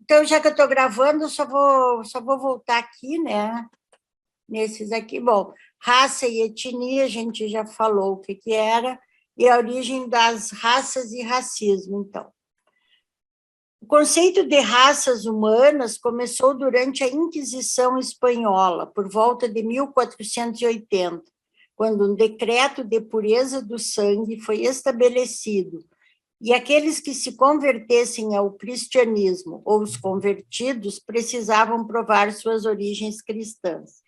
Então, já que eu estou gravando, só vou voltar aqui, né? Nesses aqui. Bom, raça e etnia, a gente já falou o que era, e a origem das raças e racismo, então. O conceito de raças humanas começou durante a Inquisição Espanhola, por volta de 1480, quando um decreto de pureza do sangue foi estabelecido, e aqueles que se convertessem ao cristianismo ou os convertidos precisavam provar suas origens cristãs.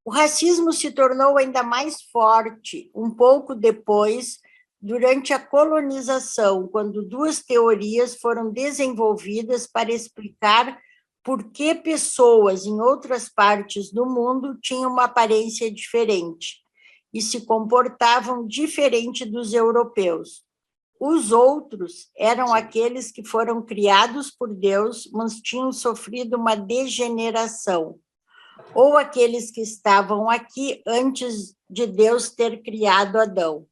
O racismo se tornou ainda mais forte um pouco depois, durante a colonização, quando duas teorias foram desenvolvidas para explicar por que pessoas em outras partes do mundo tinham uma aparência diferente e se comportavam diferente dos europeus. Os outros eram aqueles que foram criados por Deus, mas tinham sofrido uma degeneração, ou aqueles que estavam aqui antes de Deus ter criado Adão.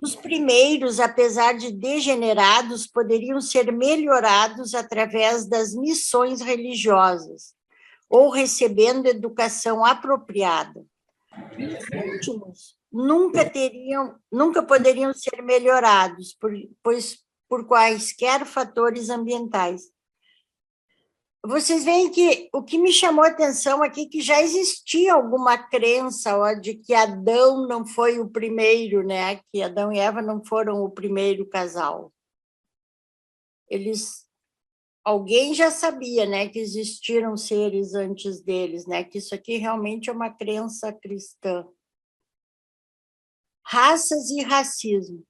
Os primeiros, apesar de degenerados, poderiam ser melhorados através das missões religiosas, ou recebendo educação apropriada. Os últimos nunca poderiam ser melhorados, por quaisquer fatores ambientais. Vocês veem que o que me chamou a atenção aqui é que já existia alguma crença de que Adão não foi o primeiro, né? Que Adão e Eva não foram o primeiro casal. Alguém já sabia, né, que existiram seres antes deles, né? Que isso aqui realmente é uma crença cristã. Raças e racismo.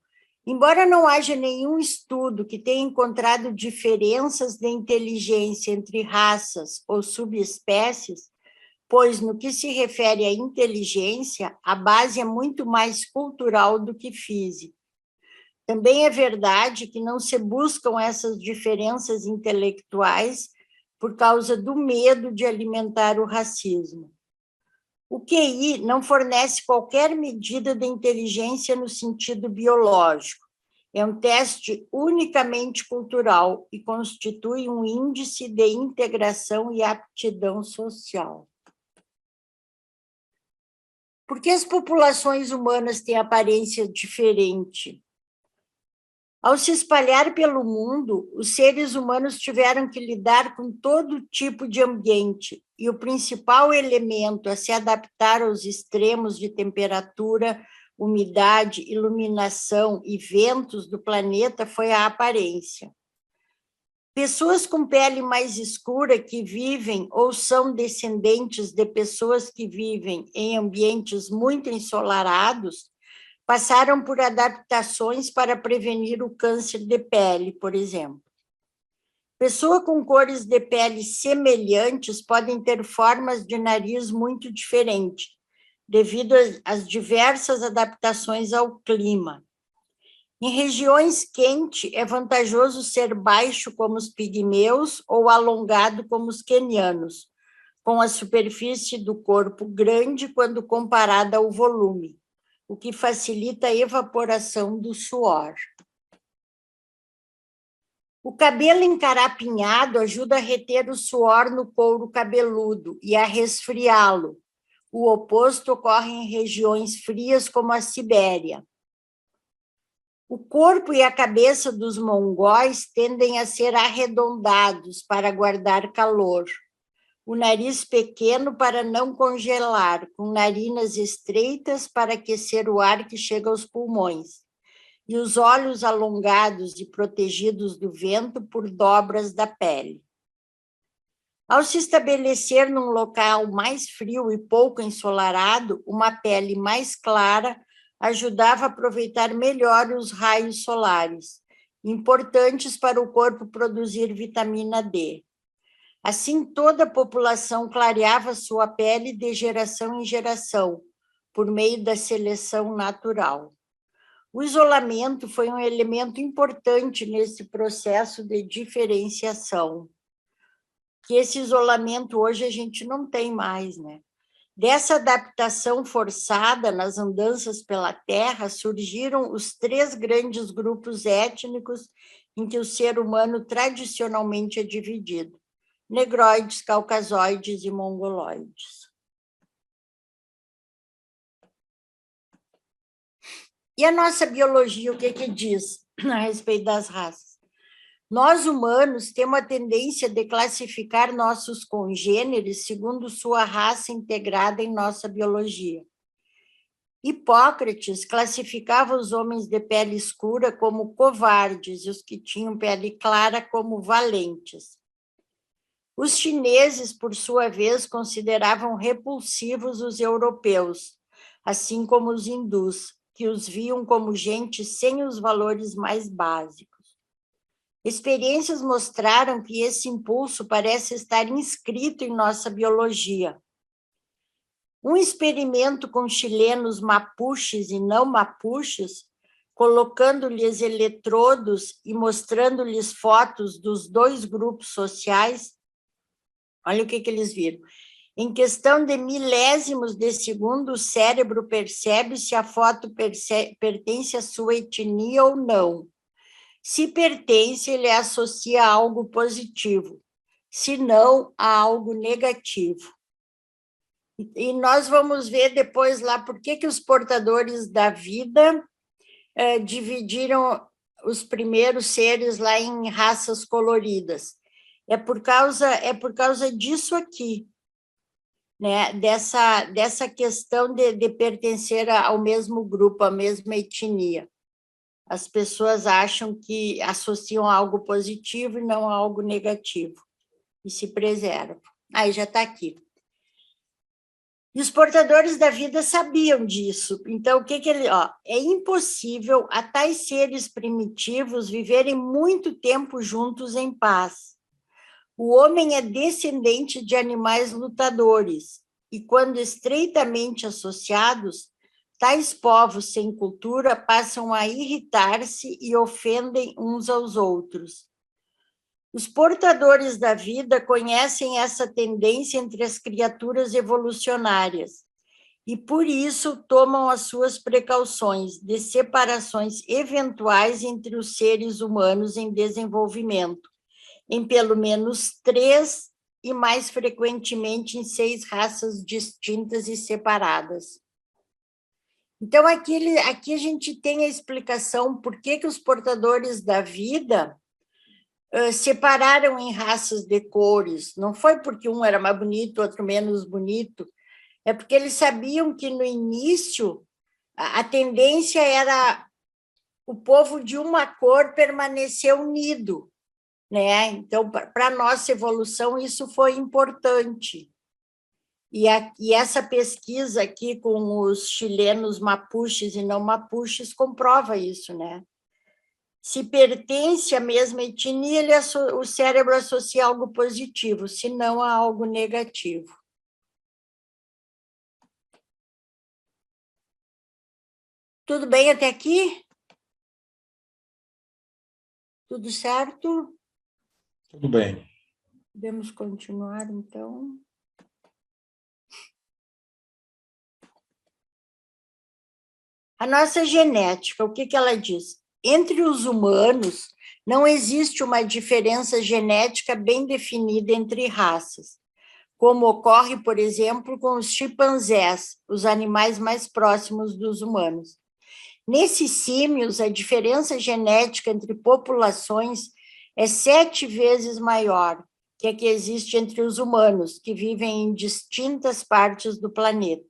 Embora não haja nenhum estudo que tenha encontrado diferenças de inteligência entre raças ou subespécies, pois no que se refere à inteligência, a base é muito mais cultural do que física. Também é verdade que não se buscam essas diferenças intelectuais por causa do medo de alimentar o racismo. O QI não fornece qualquer medida de inteligência no sentido biológico. É um teste unicamente cultural e constitui um índice de integração e aptidão social. Por que as populações humanas têm aparência diferente? Ao se espalhar pelo mundo, os seres humanos tiveram que lidar com todo tipo de ambiente, e o principal elemento a se adaptar aos extremos de temperatura, umidade, iluminação e ventos do planeta foi a aparência. Pessoas com pele mais escura que vivem ou são descendentes de pessoas que vivem em ambientes muito ensolarados passaram por adaptações para prevenir o câncer de pele, por exemplo. Pessoas com cores de pele semelhantes podem ter formas de nariz muito diferentes, devido às diversas adaptações ao clima. Em regiões quentes, é vantajoso ser baixo como os pigmeus ou alongado como os quenianos, com a superfície do corpo grande quando comparada ao volume, o que facilita a evaporação do suor. O cabelo encarapinhado ajuda a reter o suor no couro cabeludo e a resfriá-lo. O oposto ocorre em regiões frias como a Sibéria. O corpo e a cabeça dos mongóis tendem a ser arredondados para guardar calor. O nariz pequeno para não congelar, com narinas estreitas para aquecer o ar que chega aos pulmões, e os olhos alongados e protegidos do vento por dobras da pele. Ao se estabelecer num local mais frio e pouco ensolarado, uma pele mais clara ajudava a aproveitar melhor os raios solares, importantes para o corpo produzir vitamina D. Assim, toda a população clareava sua pele de geração em geração, por meio da seleção natural. O isolamento foi um elemento importante nesse processo de diferenciação, que esse isolamento hoje a gente não tem mais, né? Dessa adaptação forçada nas andanças pela Terra, surgiram os 3 grandes grupos étnicos em que o ser humano tradicionalmente é dividido: negroides, caucasoides e mongoloides. E a nossa biologia, o que diz a respeito das raças? Nós, humanos, temos a tendência de classificar nossos congêneres segundo sua raça integrada em nossa biologia. Hipócrates classificava os homens de pele escura como covardes e os que tinham pele clara como valentes. Os chineses, por sua vez, consideravam repulsivos os europeus, assim como os hindus, que os viam como gente sem os valores mais básicos. Experiências mostraram que esse impulso parece estar inscrito em nossa biologia. Um experimento com chilenos mapuches e não mapuches, colocando-lhes eletrodos e mostrando-lhes fotos dos dois grupos sociais, olha o que eles viram. Em questão de milésimos de segundo, o cérebro percebe se a foto pertence à sua etnia ou não. Se pertence, ele associa a algo positivo, se não, a algo negativo. E nós vamos ver depois lá por que os portadores da vida dividiram os primeiros seres lá em raças coloridas. É por causa disso aqui, né? Dessa questão de pertencer ao mesmo grupo, à mesma etnia. As pessoas acham que associam algo positivo e não algo negativo, e se preservam. Aí já está aqui. E os portadores da vida sabiam disso. Então, o que ele... é impossível a tais seres primitivos viverem muito tempo juntos em paz. O homem é descendente de animais lutadores, e quando estreitamente associados, tais povos sem cultura passam a irritar-se e ofendem uns aos outros. Os portadores da vida conhecem essa tendência entre as criaturas evolucionárias e, por isso, tomam as suas precauções de separações eventuais entre os seres humanos em desenvolvimento, em pelo menos 3 e, mais frequentemente, em 6 raças distintas e separadas. Então, aqui a gente tem a explicação por que os portadores da vida separaram em raças de cores. Não foi porque um era mais bonito, outro menos bonito, é porque eles sabiam que, no início, a tendência era o povo de uma cor permanecer unido, né? Então, para a nossa evolução, isso foi importante. E essa pesquisa aqui com os chilenos mapuches e não mapuches comprova isso, né? Se pertence à mesma etnia, o cérebro associa algo positivo, se não a algo negativo. Tudo bem até aqui? Tudo certo? Tudo bem. Podemos continuar, então. A nossa genética, o que ela diz? Entre os humanos, não existe uma diferença genética bem definida entre raças, como ocorre, por exemplo, com os chimpanzés, os animais mais próximos dos humanos. Nesses símios, a diferença genética entre populações é 7 vezes maior que a que existe entre os humanos, que vivem em distintas partes do planeta.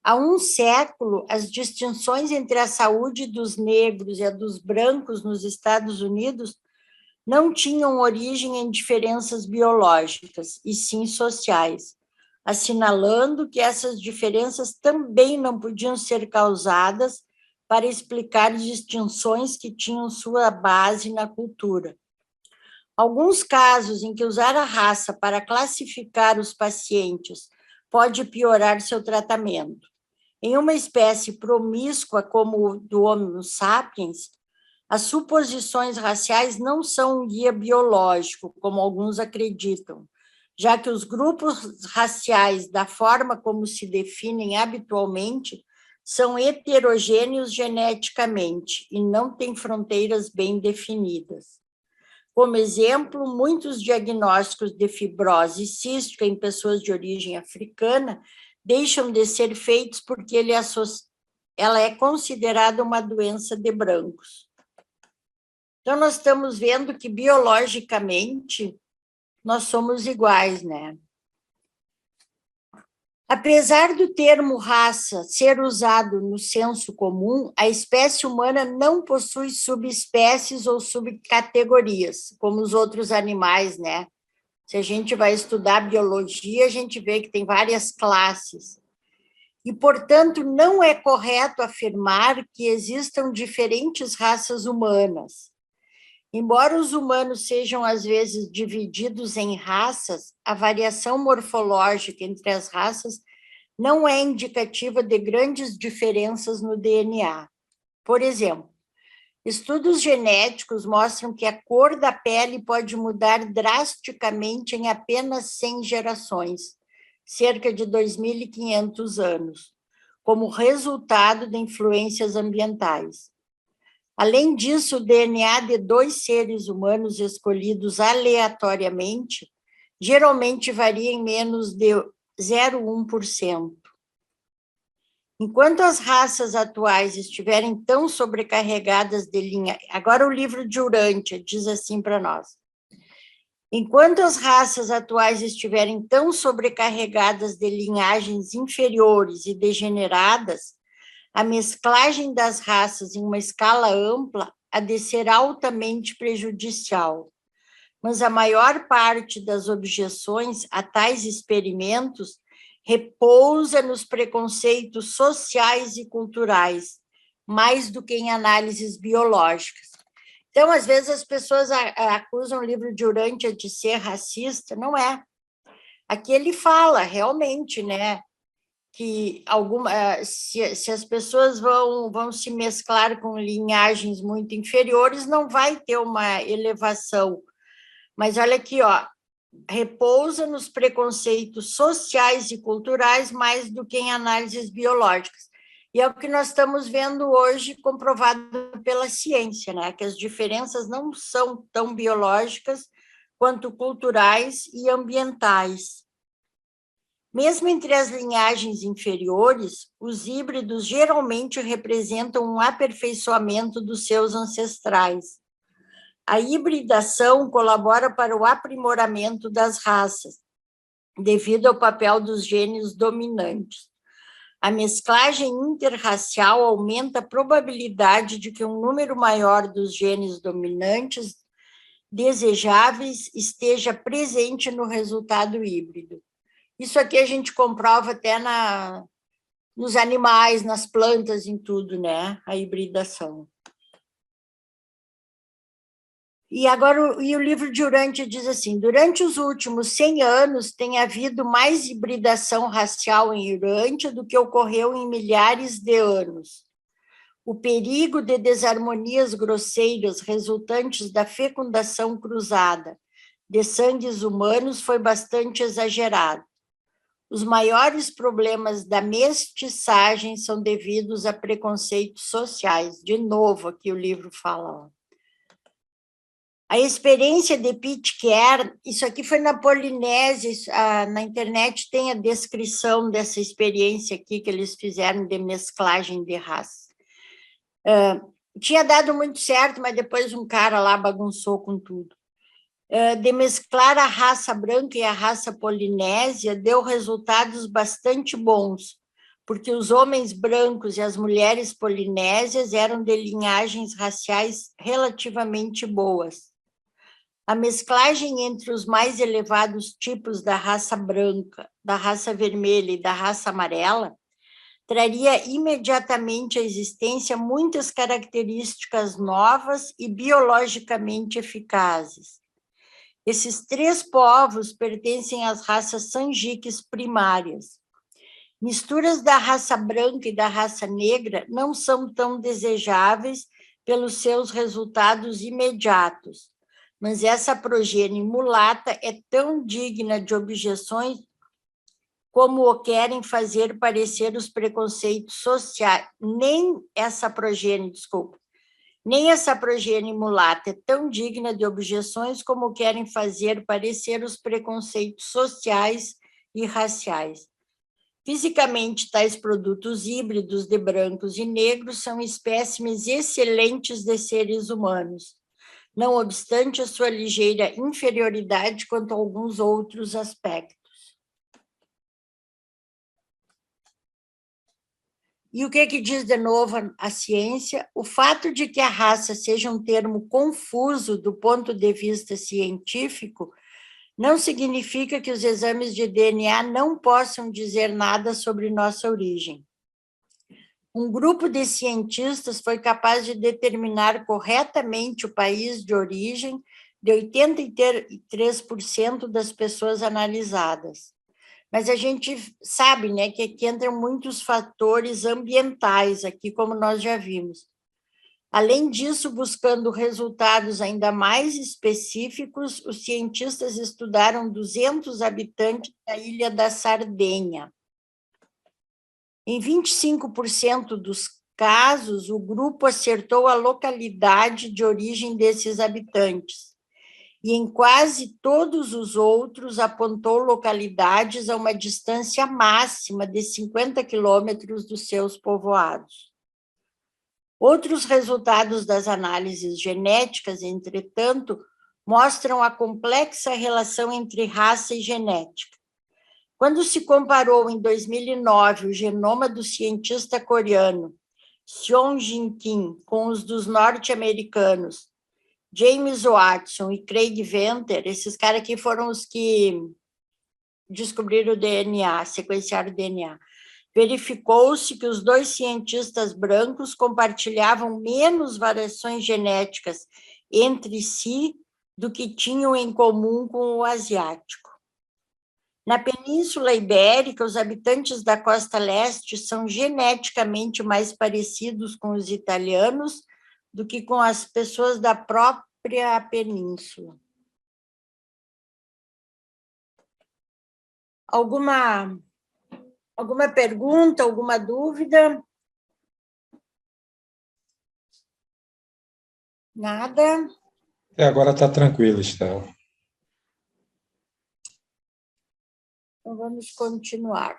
Há um século, as distinções entre a saúde dos negros e a dos brancos nos Estados Unidos não tinham origem em diferenças biológicas, e sim sociais, assinalando que essas diferenças também não podiam ser causadas para explicar distinções que tinham sua base na cultura. Alguns casos em que usar a raça para classificar os pacientes pode piorar seu tratamento. Em uma espécie promíscua como o do Homo sapiens, as suposições raciais não são um guia biológico, como alguns acreditam, já que os grupos raciais, da forma como se definem habitualmente, são heterogêneos geneticamente e não têm fronteiras bem definidas. Como exemplo, muitos diagnósticos de fibrose cística em pessoas de origem africana deixam de ser feitos porque ela é considerada uma doença de brancos. Então, nós estamos vendo que, biologicamente, nós somos iguais, né? Apesar do termo raça ser usado no senso comum, a espécie humana não possui subespécies ou subcategorias, como os outros animais, né? Se a gente vai estudar biologia, a gente vê que tem várias classes. E, portanto, não é correto afirmar que existam diferentes raças humanas. Embora os humanos sejam, às vezes, divididos em raças, a variação morfológica entre as raças não é indicativa de grandes diferenças no DNA. Por exemplo, estudos genéticos mostram que a cor da pele pode mudar drasticamente em apenas 100 gerações, cerca de 2.500 anos, como resultado de influências ambientais. Além disso, o DNA de 2 seres humanos escolhidos aleatoriamente geralmente varia em menos de 0,1%. Enquanto as raças atuais estiverem tão sobrecarregadas de linha... Agora o livro de Urântia diz assim para nós. Enquanto as raças atuais estiverem tão sobrecarregadas de linhagens inferiores e degeneradas, a mesclagem das raças em uma escala ampla há de ser altamente prejudicial. Mas a maior parte das objeções a tais experimentos repousa nos preconceitos sociais e culturais, mais do que em análises biológicas. Então, às vezes, as pessoas acusam o livro de Urântia de ser racista, não é. Aqui ele fala, realmente, né, que se as pessoas vão se mesclar com linhagens muito inferiores, não vai ter uma elevação. Mas olha aqui, ó, repousa nos preconceitos sociais e culturais mais do que em análises biológicas. E é o que nós estamos vendo hoje, comprovado pela ciência, né? Que as diferenças não são tão biológicas quanto culturais e ambientais. Mesmo entre as linhagens inferiores, os híbridos geralmente representam um aperfeiçoamento dos seus ancestrais. A hibridação colabora para o aprimoramento das raças, devido ao papel dos genes dominantes. A mesclagem interracial aumenta a probabilidade de que um número maior dos genes dominantes desejáveis esteja presente no resultado híbrido. Isso aqui a gente comprova até nos animais, nas plantas, em tudo, né? A hibridação. E agora, o livro de Urântia diz assim, durante os últimos 100 anos tem havido mais hibridação racial em Urântia do que ocorreu em milhares de anos. O perigo de desarmonias grosseiras resultantes da fecundação cruzada de sangues humanos foi bastante exagerado. Os maiores problemas da mestiçagem são devidos a preconceitos sociais. De novo, aqui o livro fala, ó. A experiência de Pitcairn, isso aqui foi na Polinésia, na internet tem a descrição dessa experiência aqui que eles fizeram de mesclagem de raça. Tinha dado muito certo, mas depois um cara lá bagunçou com tudo. De mesclar a raça branca e a raça polinésia, deu resultados bastante bons, porque os homens brancos e as mulheres polinésias eram de linhagens raciais relativamente boas. A mesclagem entre os mais elevados tipos da raça branca, da raça vermelha e da raça amarela traria imediatamente à existência muitas características novas e biologicamente eficazes. Esses 3 povos pertencem às raças sanjiques primárias. Misturas da raça branca e da raça negra não são tão desejáveis pelos seus resultados imediatos, mas essa progênie mulata é tão digna de objeções como o querem fazer parecer os preconceitos sociais. Nem essa progênie mulata é tão digna de objeções como querem fazer parecer os preconceitos sociais e raciais. Fisicamente, tais produtos híbridos de brancos e negros são espécimes excelentes de seres humanos, não obstante a sua ligeira inferioridade quanto a alguns outros aspectos. E o que diz de novo a ciência? O fato de que a raça seja um termo confuso do ponto de vista científico não significa que os exames de DNA não possam dizer nada sobre nossa origem. Um grupo de cientistas foi capaz de determinar corretamente o país de origem de 83% das pessoas analisadas. Mas a gente sabe, né, que aqui entram muitos fatores ambientais, aqui como nós já vimos. Além disso, buscando resultados ainda mais específicos, os cientistas estudaram 200 habitantes da ilha da Sardenha. Em 25% dos casos, o grupo acertou a localidade de origem desses habitantes, e em quase todos os outros apontou localidades a uma distância máxima de 50 quilômetros dos seus povoados. Outros resultados das análises genéticas, entretanto, mostram a complexa relação entre raça e genética. Quando se comparou em 2009 o genoma do cientista coreano Seong-Jin Kim com os dos norte-americanos James Watson e Craig Venter, esses caras aqui foram os que descobriram o DNA, sequenciaram o DNA, verificou-se que os dois cientistas brancos compartilhavam menos variações genéticas entre si do que tinham em comum com o asiático. Na Península Ibérica, os habitantes da costa leste são geneticamente mais parecidos com os italianos do que com as pessoas da própria península. Alguma pergunta, alguma dúvida? Nada? Agora está tranquilo, Estela. Então, vamos continuar.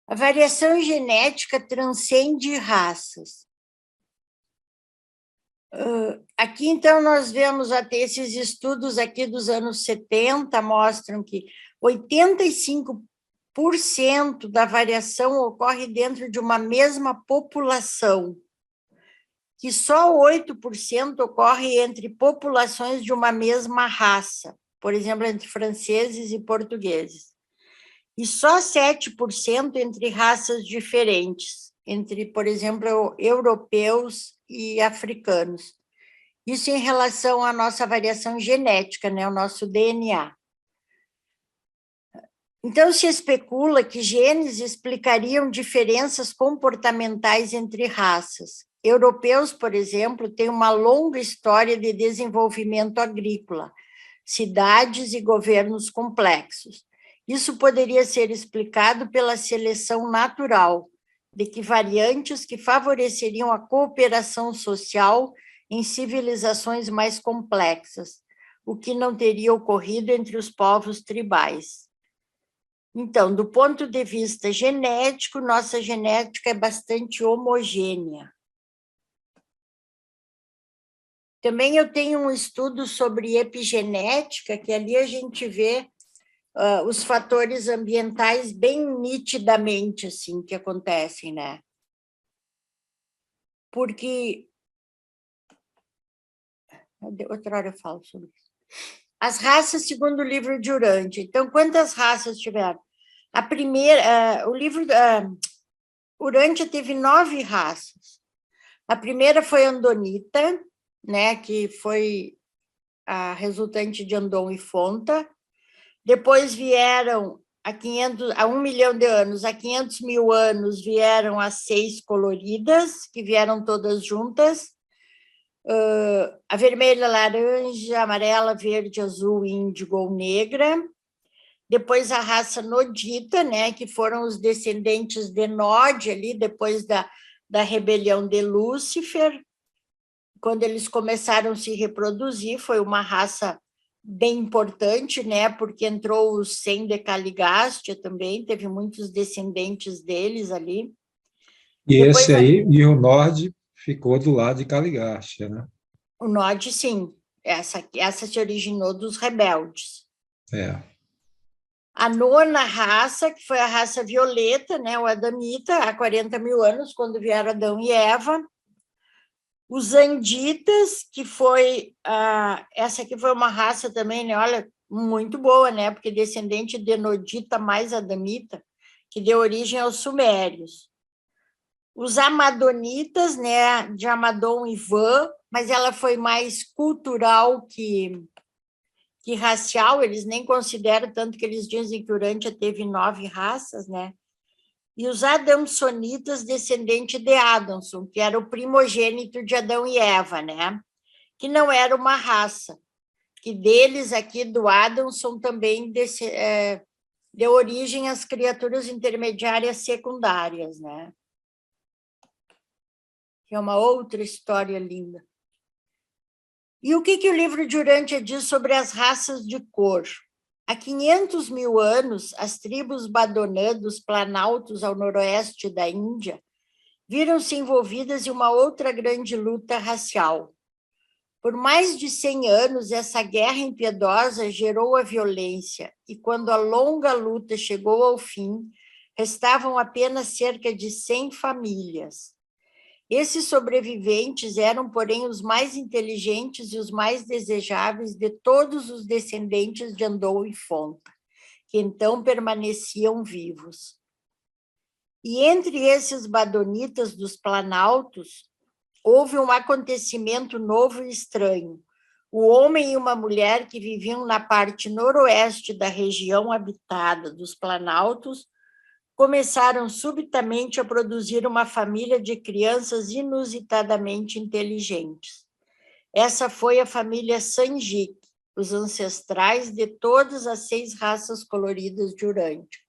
A variação genética transcende raças. Aqui, então, nós vemos até esses estudos aqui dos anos 70, mostram que 85% da variação ocorre dentro de uma mesma população, que só 8% ocorre entre populações de uma mesma raça, por exemplo, entre franceses e portugueses, e só 7% entre raças diferentes, entre, por exemplo, europeus e africanos. Isso em relação à nossa variação genética, né, o nosso DNA. Então, se especula que genes explicariam diferenças comportamentais entre raças. Europeus, por exemplo, têm uma longa história de desenvolvimento agrícola, cidades e governos complexos. Isso poderia ser explicado pela seleção natural, de que variantes que favoreceriam a cooperação social em civilizações mais complexas, o que não teria ocorrido entre os povos tribais. Então, do ponto de vista genético, nossa genética é bastante homogênea. Também eu tenho um estudo sobre epigenética, que ali a gente vê os fatores ambientais bem nitidamente, assim, que acontecem, né? Porque... Outra hora eu falo sobre isso. As raças segundo o livro de Urântia. Então, quantas raças tiveram? A primeira... o livro... Urântia teve 9 raças. A primeira foi Andonita, né, que foi a resultante de Andon e Fonta. Depois vieram a 1 milhão de anos, a 500 mil anos vieram as 6 coloridas, que vieram todas juntas. a vermelha, laranja, amarela, verde, azul, índigo ou negra. Depois a raça nodita, né, que foram os descendentes de Nod, ali, depois da rebelião de Lúcifer, quando eles começaram a se reproduzir, foi uma raça bem importante, né, porque entrou o Sem de Caligastia também, teve muitos descendentes deles ali. E Depois, esse aí, e o Nord ficou do lado de Caligástia, né? o Nod, sim, essa se originou dos rebeldes. É. A nona raça, que foi a raça violeta, né, o Adamita, há 40 mil anos, quando vieram Adão e Eva. Os Anditas, que foi... essa aqui foi uma raça também, né, olha, muito boa, né, porque descendente de Nodita mais Adamita, que deu origem aos Sumérios. Os Amadonitas, né, de Amadon e Van, mas ela foi mais cultural que racial, eles nem consideram, tanto que eles dizem que Urântia teve 9 raças, né? E os Adamsonitas, descendente de Adamson, que era o primogênito de Adão e Eva, né? Que não era uma raça, que deles aqui do Adamson também deu origem às criaturas intermediárias secundárias, né? Que é uma outra história linda. E o que o livro de Urântia diz sobre as raças de cor? Há 500 mil anos, as tribos Badonã dos Planaltos ao noroeste da Índia viram-se envolvidas em uma outra grande luta racial. Por mais de 100 anos, essa guerra impiedosa gerou a violência, e quando a longa luta chegou ao fim, restavam apenas cerca de 100 famílias. Esses sobreviventes eram, porém, os mais inteligentes e os mais desejáveis de todos os descendentes de Andou e Fonta, que então permaneciam vivos. E entre esses badonitas dos Planaltos, houve um acontecimento novo e estranho. O homem e uma mulher que viviam na parte noroeste da região habitada dos Planaltos começaram subitamente a produzir uma família de crianças inusitadamente inteligentes. Essa foi a família Sanjik, os ancestrais de todas as 6 raças coloridas de Urântia.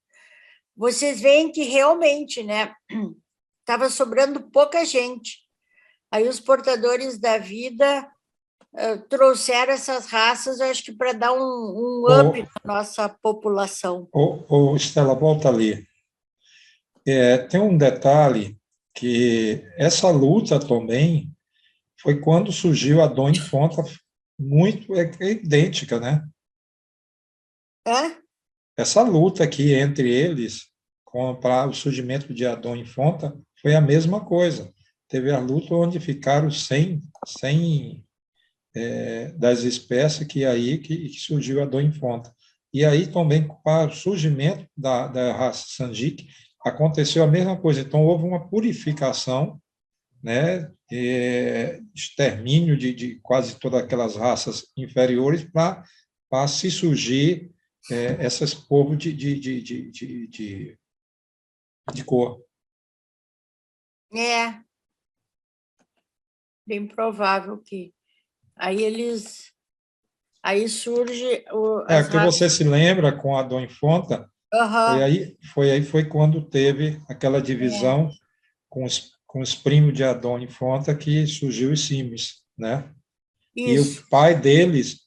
Vocês veem que realmente, né, estava sobrando pouca gente. Aí os portadores da vida trouxeram essas raças, acho que para dar um up na nossa população. Estela, volta ali. Tem um detalhe que essa luta também foi quando surgiu a Dom e Fonta, muito idêntica, né? É? Essa luta aqui entre eles, para o surgimento de Adão e Fonta, foi a mesma coisa. Teve a luta onde ficaram 100 das espécies que surgiu Adão e Fonta. E aí também, para o surgimento da raça Sanjik, aconteceu a mesma coisa. Então, houve uma purificação, né, extermínio de quase todas aquelas raças inferiores para se surgir esses povos de cor. É. Bem provável que... Aí surge... Porque você se lembra com a Dom Fonta, foi quando teve aquela divisão com os primos de Adão e Fonta que surgiu os Simes, né? Isso. E o pai deles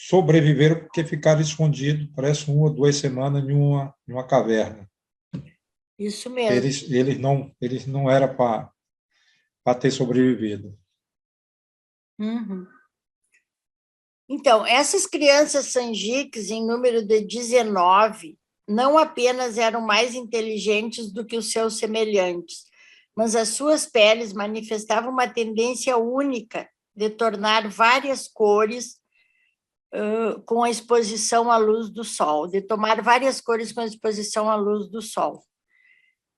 sobreviveram porque ficaram escondidos, parece 1 ou 2 semanas em uma caverna. Isso mesmo. Eles não eram para ter sobrevivido. Uhum. Então, essas crianças Sanjiks, em número de 19, não apenas eram mais inteligentes do que os seus semelhantes, mas as suas peles manifestavam uma tendência única de tornar várias cores com a exposição à luz do sol, de tomar várias cores com a exposição à luz do sol.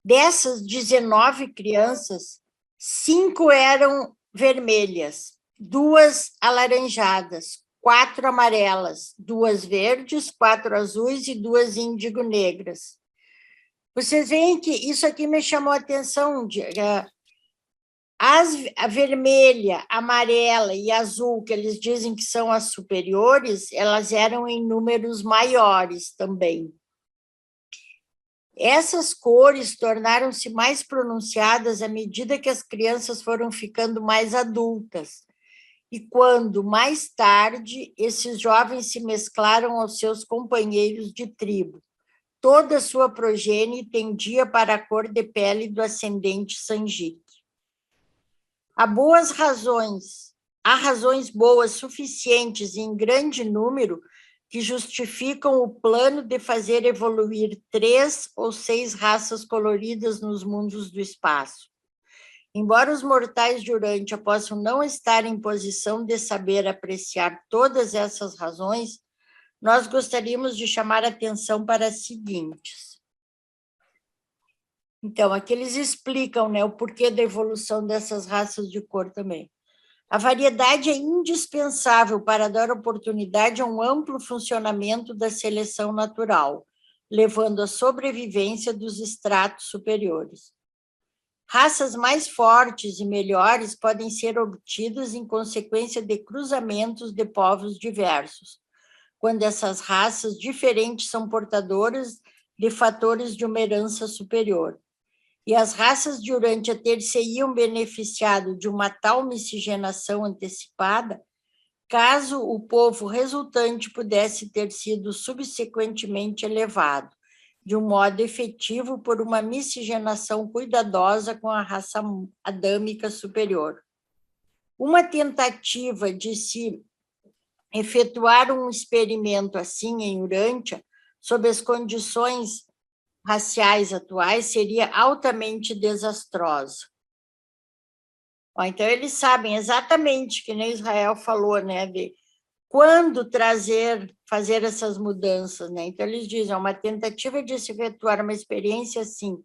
Dessas 19 crianças, 5 eram vermelhas, 2 alaranjadas, 4 amarelas, 2 verdes, 4 azuis e 2 índigo negras. Vocês veem que isso aqui me chamou a atenção. A vermelha, amarela e azul, que eles dizem que são as superiores, elas eram em números maiores também. Essas cores tornaram-se mais pronunciadas à medida que as crianças foram ficando mais adultas. E quando, mais tarde, esses jovens se mesclaram aos seus companheiros de tribo. Toda a sua progênie tendia para a cor de pele do ascendente Sanjique. Há razões boas suficientes e em grande número que justificam o plano de fazer evoluir 3 ou 6 raças coloridas nos mundos do espaço. Embora os mortais de Urântia possam não estar em posição de saber apreciar todas essas razões, nós gostaríamos de chamar a atenção para as seguintes. Então, aqui eles explicam, né, o porquê da evolução dessas raças de cor também. A variedade é indispensável para dar oportunidade a um amplo funcionamento da seleção natural, levando à sobrevivência dos estratos superiores. Raças mais fortes e melhores podem ser obtidas em consequência de cruzamentos de povos diversos, quando essas raças diferentes são portadoras de fatores de uma herança superior. E as raças de Urântia ter-se-iam beneficiado de uma tal miscigenação antecipada, caso o povo resultante pudesse ter sido subsequentemente elevado, de um modo efetivo por uma miscigenação cuidadosa com a raça adâmica superior. Uma tentativa de se efetuar um experimento assim em Urântia, sob as condições raciais atuais, seria altamente desastrosa. Então, eles sabem exatamente, que nem Israel falou, né, de quando fazer essas mudanças, né? Então, eles dizem, uma tentativa de se efetuar uma experiência assim,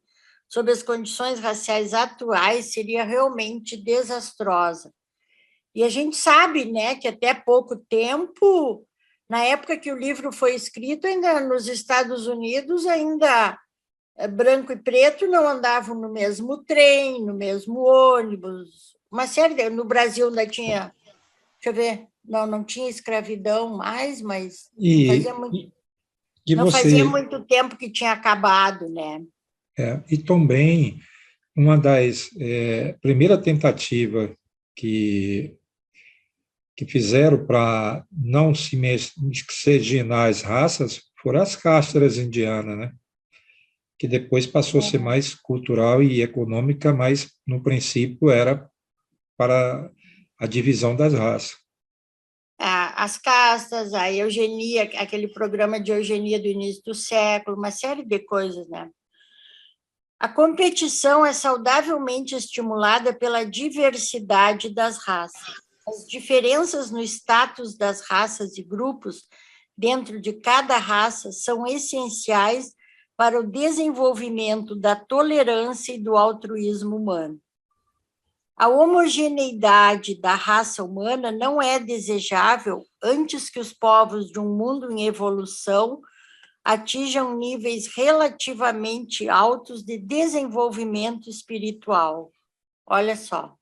sob as condições raciais atuais, seria realmente desastrosa. E a gente sabe, né, que até pouco tempo, na época que o livro foi escrito, ainda nos Estados Unidos, ainda branco e preto não andavam no mesmo trem, no mesmo ônibus, uma série no Brasil ainda tinha, deixa eu ver, não tinha escravidão mais, mas não fazia muito tempo que tinha acabado, né? E também uma das primeira tentativa que fizeram para não se miscigenar as raças foram as castras indianas, né? Que depois passou a ser mais cultural e econômica, mas no princípio era para a divisão das raças. As castas, a eugenia, aquele programa de eugenia do início do século, uma série de coisas, né? A competição é saudavelmente estimulada pela diversidade das raças. As diferenças no status das raças e grupos dentro de cada raça são essenciais para o desenvolvimento da tolerância e do altruísmo humano. A homogeneidade da raça humana não é desejável antes que os povos de um mundo em evolução atinjam níveis relativamente altos de desenvolvimento espiritual. Olha só.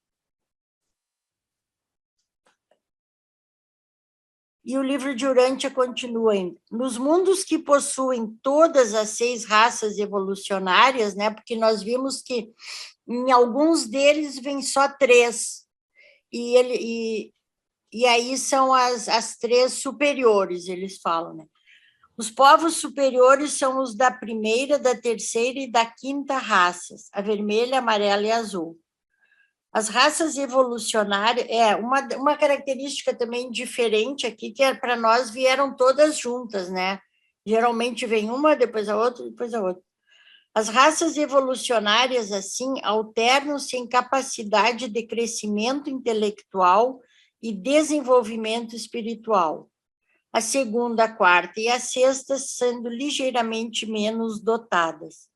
E o livro de Urântia continua ainda. Nos mundos que possuem todas as 6 raças evolucionárias, né, porque nós vimos que em alguns deles vem só 3, e aí são as 3 superiores, eles falam, né? Os povos superiores são os da primeira, da terceira e da quinta raças, a vermelha, amarela e azul. As raças evolucionárias, uma característica também diferente aqui, que para nós vieram todas juntas, né? Geralmente vem uma, depois a outra, depois a outra. As raças evolucionárias, assim, alternam-se em capacidade de crescimento intelectual e desenvolvimento espiritual. A segunda, a quarta e a sexta sendo ligeiramente menos dotadas.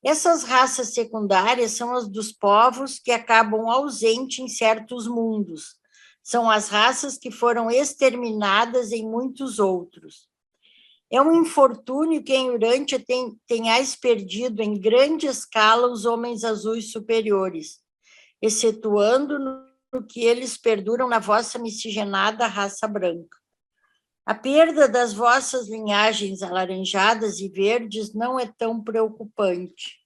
Essas raças secundárias são as dos povos que acabam ausentes em certos mundos. São as raças que foram exterminadas em muitos outros. É um infortúnio que em Urântia tenhais perdido em grande escala os homens azuis superiores, excetuando no que eles perduram na vossa miscigenada raça branca. A perda das vossas linhagens alaranjadas e verdes não é tão preocupante.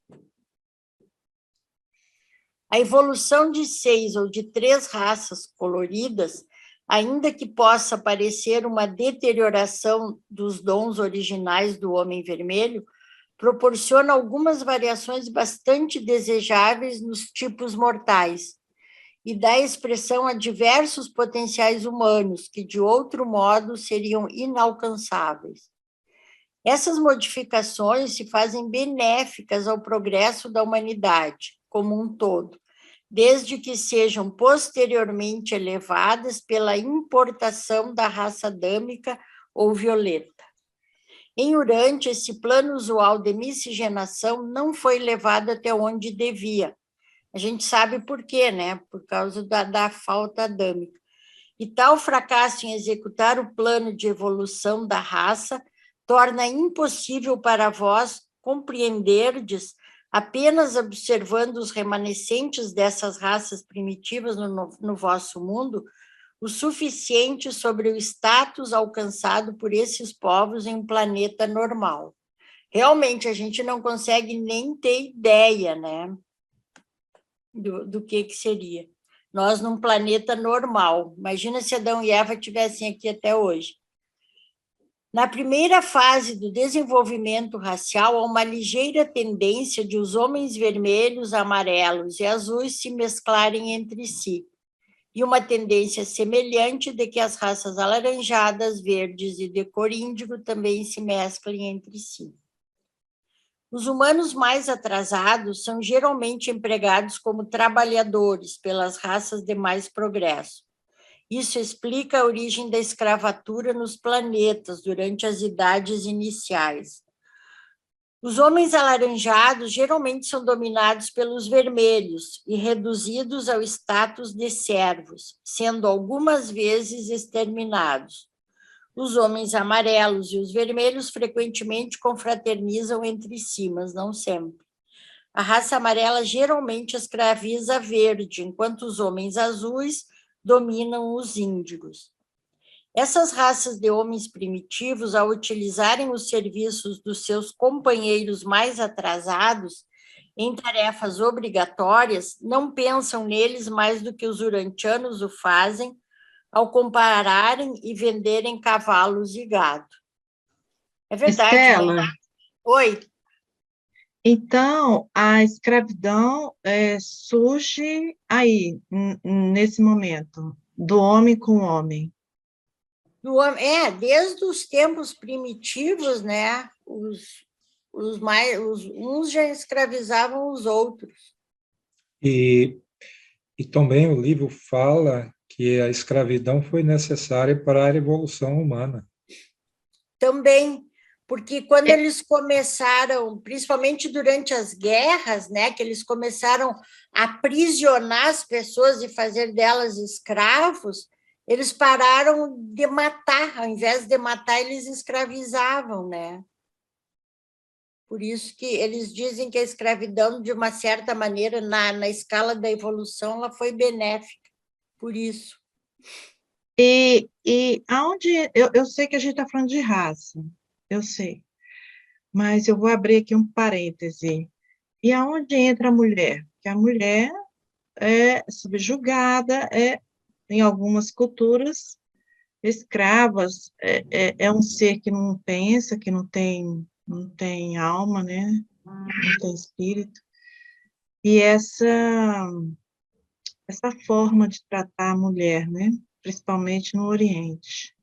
A evolução de 6 ou de 3 raças coloridas, ainda que possa parecer uma deterioração dos dons originais do homem vermelho, proporciona algumas variações bastante desejáveis nos tipos mortais e dá expressão a diversos potenciais humanos que, de outro modo, seriam inalcançáveis. Essas modificações se fazem benéficas ao progresso da humanidade como um todo, desde que sejam posteriormente elevadas pela importação da raça adâmica ou violeta. Em Urante, esse plano usual de miscigenação não foi levado até onde devia. A gente sabe por quê, né? Por causa da falta adâmica. E tal fracasso em executar o plano de evolução da raça torna impossível para vós compreenderdes, apenas observando os remanescentes dessas raças primitivas no vosso mundo, o suficiente sobre o status alcançado por esses povos em um planeta normal. Realmente, a gente não consegue nem ter ideia, né, do que seria. Nós, num planeta normal. Imagina se Adão e Eva estivessem aqui até hoje. Na primeira fase do desenvolvimento racial, há uma ligeira tendência de os homens vermelhos, amarelos e azuis se mesclarem entre si, e uma tendência semelhante de que as raças alaranjadas, verdes e de cor índigo também se mesclem entre si. Os humanos mais atrasados são geralmente empregados como trabalhadores pelas raças de mais progresso. Isso explica a origem da escravatura nos planetas durante as idades iniciais. Os homens alaranjados geralmente são dominados pelos vermelhos e reduzidos ao status de servos, sendo algumas vezes exterminados. Os homens amarelos e os vermelhos frequentemente confraternizam entre si, mas não sempre. A raça amarela geralmente escraviza a verde, enquanto os homens azuis dominam os índigos. Essas raças de homens primitivos, ao utilizarem os serviços dos seus companheiros mais atrasados em tarefas obrigatórias, não pensam neles mais do que os urantianos o fazem ao compararem e venderem cavalos e gado. É verdade, Estela, né? Oi. então a escravidão surge aí, nesse momento, do homem com o homem. Desde os tempos primitivos, né? Uns já escravizavam os outros. E também o livro fala que a escravidão foi necessária para a evolução humana. Também, porque quando eles começaram, principalmente durante as guerras, né, que eles começaram a aprisionar as pessoas e fazer delas escravos, eles pararam de matar, ao invés de matar, eles escravizavam, né? Por isso que eles dizem que a escravidão, de uma certa maneira, na escala da evolução, ela foi benéfica, por isso. E aonde... Eu sei que a gente está falando de raça, eu sei, mas eu vou abrir aqui um parêntese. E aonde entra a mulher? Porque a mulher é subjugada, em algumas culturas, escravas, é um ser que não pensa, que não tem alma, né? Não tem espírito. E essa forma de tratar a mulher, né? Principalmente no Oriente,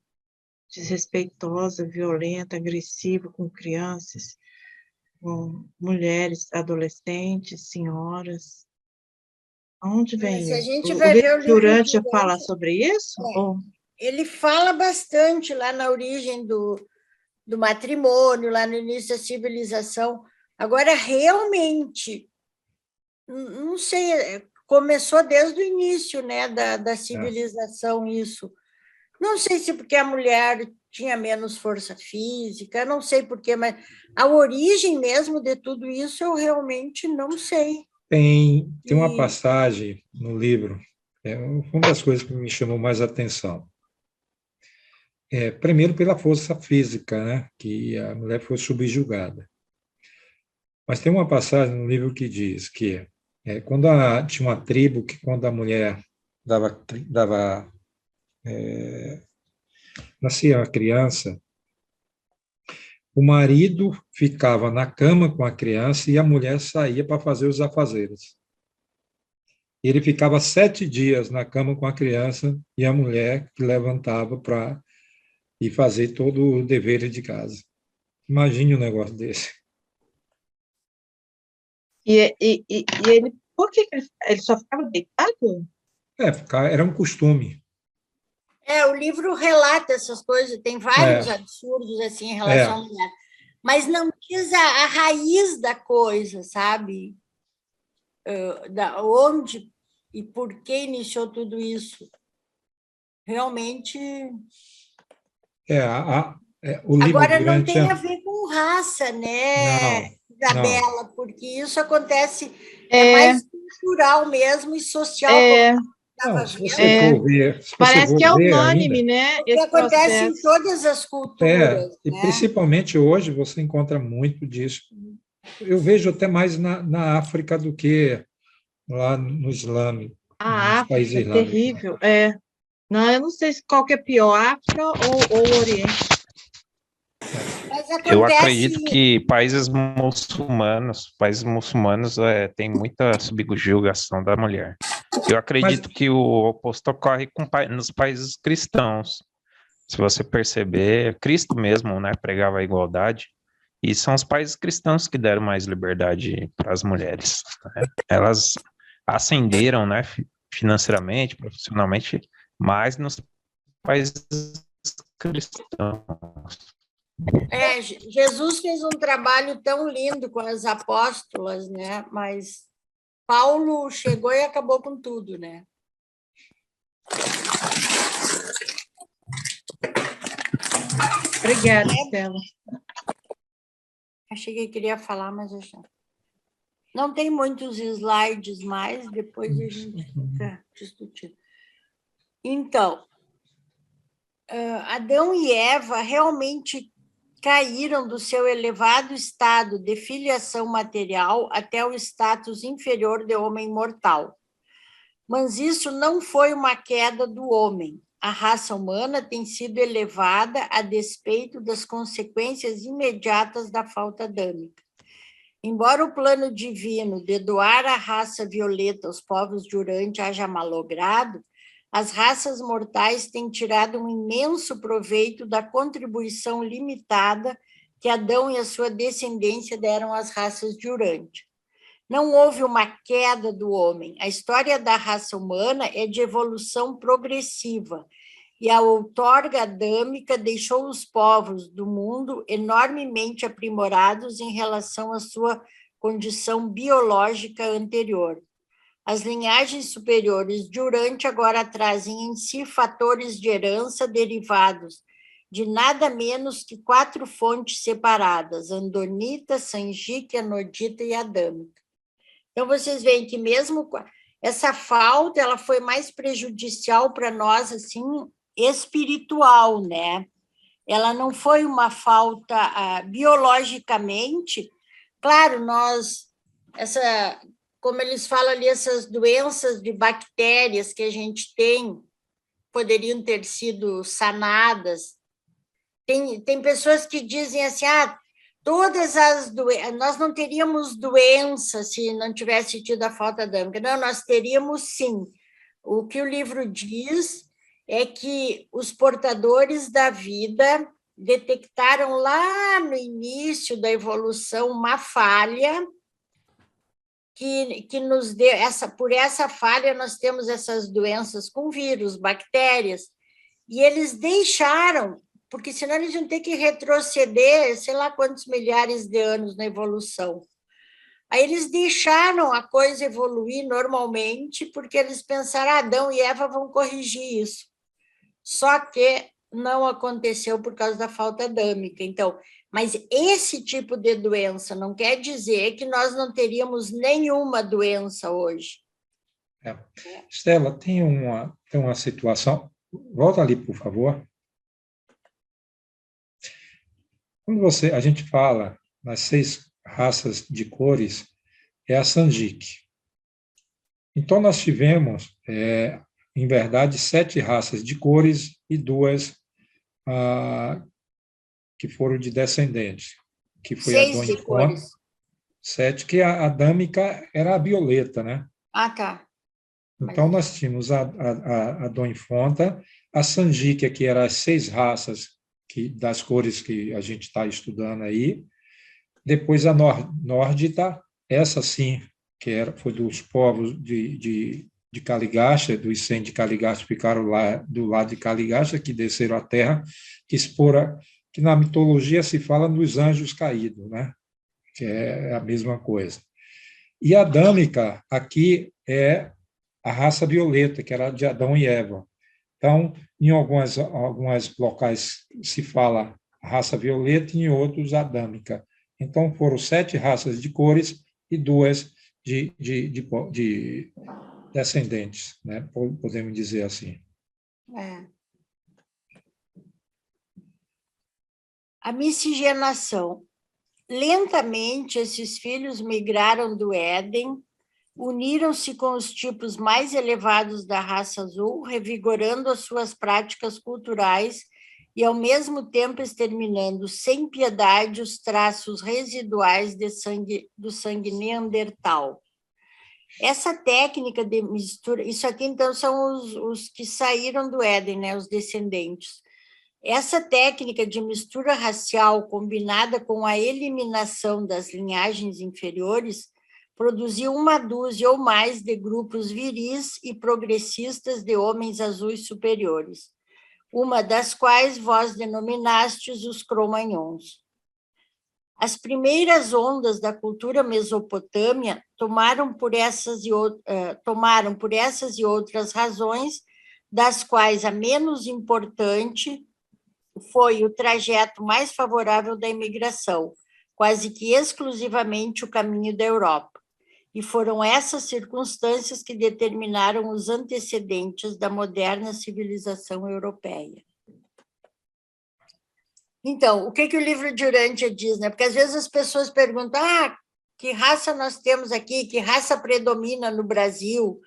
desrespeitosa, violenta, agressiva com crianças, com mulheres, adolescentes, senhoras. Onde vem Se a isso? gente O vai ver o livro livro Durante de fala sobre isso? Ou... ele fala bastante lá na origem do matrimônio, lá no início da civilização. Agora, realmente, não sei, começou desde o início, né, da civilização isso. Não sei se porque a mulher tinha menos força física, não sei porquê, mas a origem mesmo de tudo isso eu realmente não sei. Tem uma E, passagem no livro, uma das coisas que me chamou mais atenção. Primeiro, pela força física, né, que a mulher foi subjugada. Mas tem uma passagem no livro que diz que quando tinha uma tribo que, quando a mulher dava nascia a criança, o marido ficava na cama com a criança e a mulher saía para fazer os afazeres. Ele ficava 7 dias na cama com a criança e a mulher que levantava para ir fazer todo o dever de casa. Imagine um negócio desse. E ele, por que ele só ficava deitado? Era um costume. o livro relata essas coisas, tem vários É, absurdos assim em relação à é. mulher, mas não diz a raiz da coisa, sabe? Da onde e por que iniciou tudo isso. Realmente. O livro Agora, não durante tem a... a ver com raça, né, Não, não. Isabela? Porque isso acontece, é É, mais cultural mesmo e social, como é, eu Não, estava se você vendo, é. for ver, se você Parece for que é ver unânime, ainda, né, porque esse acontece em processo. todas as culturas, e né? principalmente hoje você encontra muito disso. Eu vejo até mais na África do que lá no Islâmico, A nos países África, islâmicos. terrível. Não, eu não sei qual que é pior, África ou Oriente. Mas Eu acontece, acredito que países muçulmanos têm muita subjugação da mulher. Eu Mas, acredito que o oposto ocorre nos países cristãos. Se você perceber, Cristo mesmo, né, pregava a igualdade, e são os países cristãos que deram mais liberdade para as mulheres, né? Elas ascenderam, né, financeiramente, profissionalmente, mais nos países cristãos. Jesus fez um trabalho tão lindo com as apóstolas, né? Mas Paulo chegou e acabou com tudo, né? Obrigada, Estela. Achei que queria falar, mas eu já... Não tem muitos slides mais, depois a gente fica discutindo. Então, Adão e Eva realmente caíram do seu elevado estado de filiação material até o status inferior de homem mortal. Mas isso não foi uma queda do homem. A raça humana tem sido elevada a despeito das consequências imediatas da falta adâmica. Embora o plano divino de doar a raça violeta aos povos de Urante haja malogrado, as raças mortais têm tirado um imenso proveito da contribuição limitada que Adão e a sua descendência deram às raças de Urante. Não houve uma queda do homem. A história da raça humana é de evolução progressiva, e a outorga adâmica deixou os povos do mundo enormemente aprimorados em relação à sua condição biológica anterior. As linhagens superiores de Urante agora trazem em si fatores de herança derivados de nada menos que 4 fontes separadas, andonita, sanjica, anodita e adâmica. Então, vocês veem que mesmo essa falta, ela foi mais prejudicial para nós, assim, espiritual, né? Ela não foi uma falta biologicamente. Claro, como eles falam ali, essas doenças de bactérias que a gente tem poderiam ter sido sanadas. Tem pessoas que dizem assim, todas as doenças, nós não teríamos doença se não tivesse tido a falta adâmica. Não, nós teríamos sim. O que o livro diz é que os portadores da vida detectaram lá no início da evolução uma falha que nos deu por essa falha nós temos essas doenças com vírus, bactérias, e eles deixaram, porque senão eles iam ter que retroceder, sei lá quantos milhares de anos na evolução. Aí eles deixaram a coisa evoluir normalmente, porque eles pensaram, Adão e Eva vão corrigir isso. Só que não aconteceu por causa da falta adâmica. Então, mas esse tipo de doença não quer dizer que nós não teríamos nenhuma doença hoje. Estela, tem uma situação. Volta ali, por favor. Quando a gente fala nas 6 raças de cores, é a Sanjique. Então, nós tivemos, em verdade, 7 raças de cores e 2 que foram de descendentes, que foi 6 a de cores. 7, que a adâmica era a violeta, né? Ah, tá. Então, nós tínhamos a Dom Fonta, a Sanjique, que eram as 6 raças das cores que a gente está estudando aí. Depois a Nórdita, essa sim, foi dos povos de Caligacha, dos 100 de Caligacha, ficaram lá do lado de Caligacha, que desceram à terra, que na mitologia se fala dos anjos caídos, né? Que é a mesma coisa. E a Adâmica, aqui, é a raça violeta, que era de Adão e Eva. Então, em alguns locais se fala raça violeta e em outros adâmica. Então, foram 7 raças de cores e 2 de descendentes, né? Podemos dizer assim. A miscigenação. Lentamente, esses filhos migraram do Éden, uniram-se com os tipos mais elevados da raça azul, revigorando as suas práticas culturais e, ao mesmo tempo, exterminando sem piedade os traços residuais do sangue neandertal. Essa técnica de mistura, isso aqui, então, são os que saíram do Éden, né, os descendentes. Essa técnica de mistura racial, combinada com a eliminação das linhagens inferiores, produziu 1 dúzia ou mais de grupos viris e progressistas de homens azuis superiores, uma das quais vós denominastes os cromagnons. As primeiras ondas da cultura mesopotâmia tomaram por essas e outras razões, das quais a menos importante foi o trajeto mais favorável da imigração, quase que exclusivamente o caminho da Europa. E foram essas circunstâncias que determinaram os antecedentes da moderna civilização europeia. Então, o que o livro de Urântia diz, né? Porque às vezes as pessoas perguntam, que raça nós temos aqui, que raça predomina no Brasil,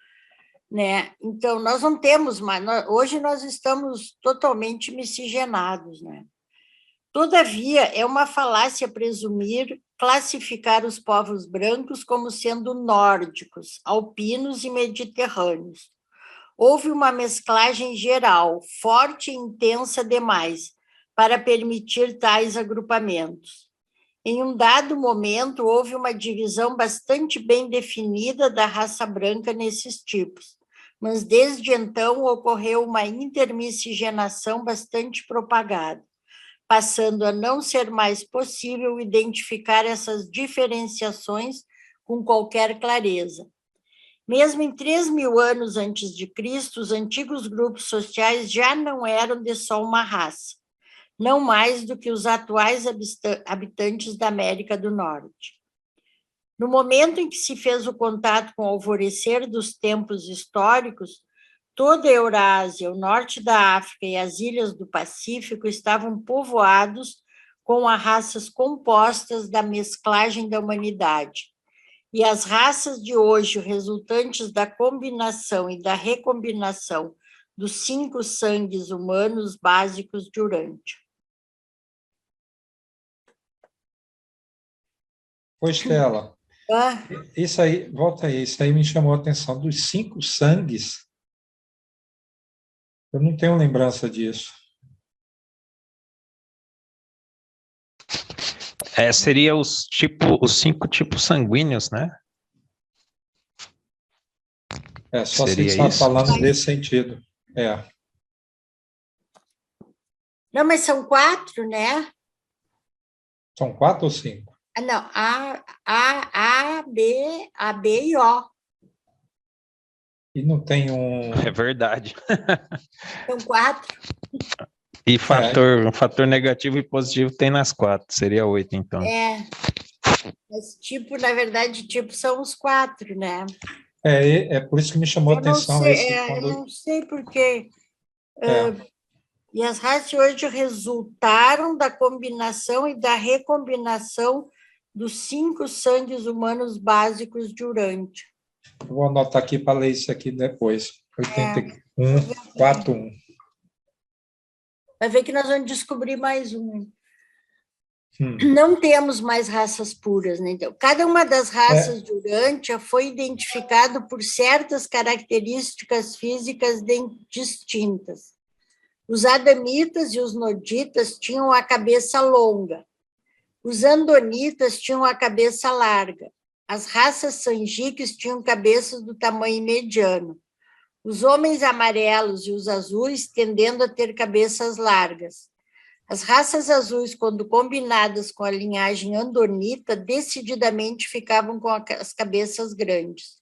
né? Então, nós não temos mais, hoje nós estamos totalmente miscigenados, né? Todavia, é uma falácia presumir classificar os povos brancos como sendo nórdicos, alpinos e mediterrâneos. Houve uma mesclagem geral, forte e intensa demais, para permitir tais agrupamentos. Em um dado momento, houve uma divisão bastante bem definida da raça branca nesses tipos, mas desde então ocorreu uma intermiscigenação bastante propagada, passando a não ser mais possível identificar essas diferenciações com qualquer clareza. Mesmo em 3.000 anos antes de Cristo, os antigos grupos sociais já não eram de só uma raça, não mais do que os atuais habitantes da América do Norte. No momento em que se fez o contato com o alvorecer dos tempos históricos, toda a Eurásia, o norte da África e as ilhas do Pacífico estavam povoados com as raças compostas da mesclagem da humanidade. E as raças de hoje, resultantes da combinação e da recombinação dos 5 sangues humanos básicos de Urântia. Oi, Estela. Isso aí, volta aí, isso aí me chamou a atenção, dos 5 sangues. Eu não tenho lembrança disso. Seria os 5 tipos sanguíneos, né? Só se Seria está isso? falando nesse sentido. Não, mas são 4, né? São 4 ou 5? Não, A, B e O. E não tem um... É verdade. São 4. E fator negativo e positivo tem nas 4, seria 8, então. Mas tipo, na verdade, tipo, são os 4, né? É por isso que me chamou a Eu não atenção sei, esse... eu não sei porque... É. E as raças hoje resultaram da combinação e da recombinação dos 5 sangues humanos básicos de urânio. Vou anotar aqui para ler isso aqui depois. 8141. Vai ver que nós vamos descobrir mais um. Não temos mais raças puras, né? Então, cada uma das raças de Urântia foi identificado por certas características físicas distintas. Os adamitas e os noditas tinham a cabeça longa. Os andonitas tinham a cabeça larga. As raças sanjiques tinham cabeças do tamanho mediano. Os homens amarelos e os azuis tendendo a ter cabeças largas. As raças azuis, quando combinadas com a linhagem andonita, decididamente ficavam com as cabeças grandes.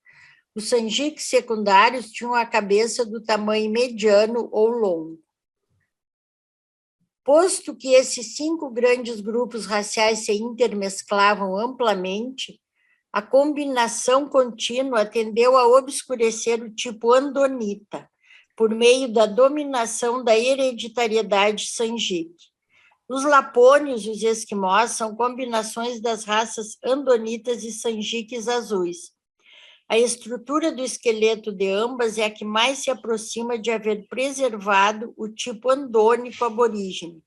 Os sanjiques secundários tinham a cabeça do tamanho mediano ou longo. Posto que esses 5 grandes grupos raciais se intermesclavam amplamente, a combinação contínua tendeu a obscurecer o tipo andonita, por meio da dominação da hereditariedade sanjique. Os lapônios e os esquimós são combinações das raças andonitas e sanjiques azuis. A estrutura do esqueleto de ambas é a que mais se aproxima de haver preservado o tipo andônico aborígene.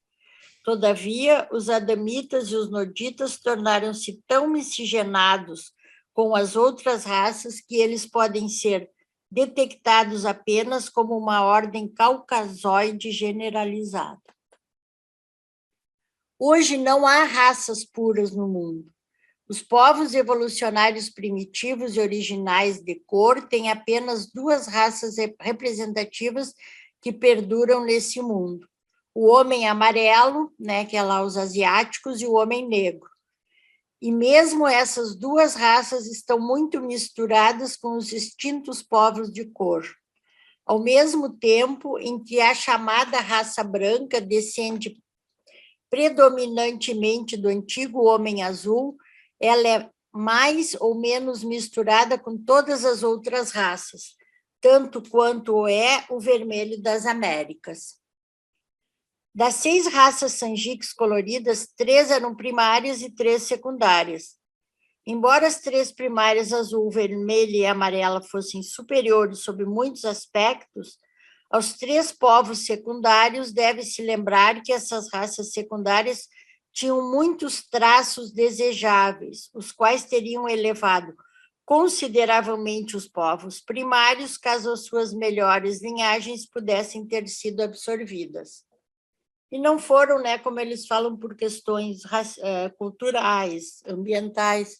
Todavia, os adamitas e os noditas tornaram-se tão miscigenados com as outras raças que eles podem ser detectados apenas como uma ordem caucasoide generalizada. Hoje não há raças puras no mundo. Os povos evolucionários primitivos e originais de cor têm apenas 2 raças representativas que perduram nesse mundo. O homem amarelo, né, que é lá os asiáticos, e o homem negro. E mesmo essas 2 raças estão muito misturadas com os extintos povos de cor. Ao mesmo tempo em que a chamada raça branca descende predominantemente do antigo homem azul, ela é mais ou menos misturada com todas as outras raças, tanto quanto é o vermelho das Américas. Das 6 raças sanjiques coloridas, 3 eram primárias e 3 secundárias. Embora as 3 primárias, azul, vermelha e amarela, fossem superiores sob muitos aspectos, aos 3 povos secundários deve-se lembrar que essas raças secundárias tinham muitos traços desejáveis, os quais teriam elevado consideravelmente os povos primários, caso as suas melhores linhagens pudessem ter sido absorvidas. E não foram, né, como eles falam, por questões culturais, ambientais.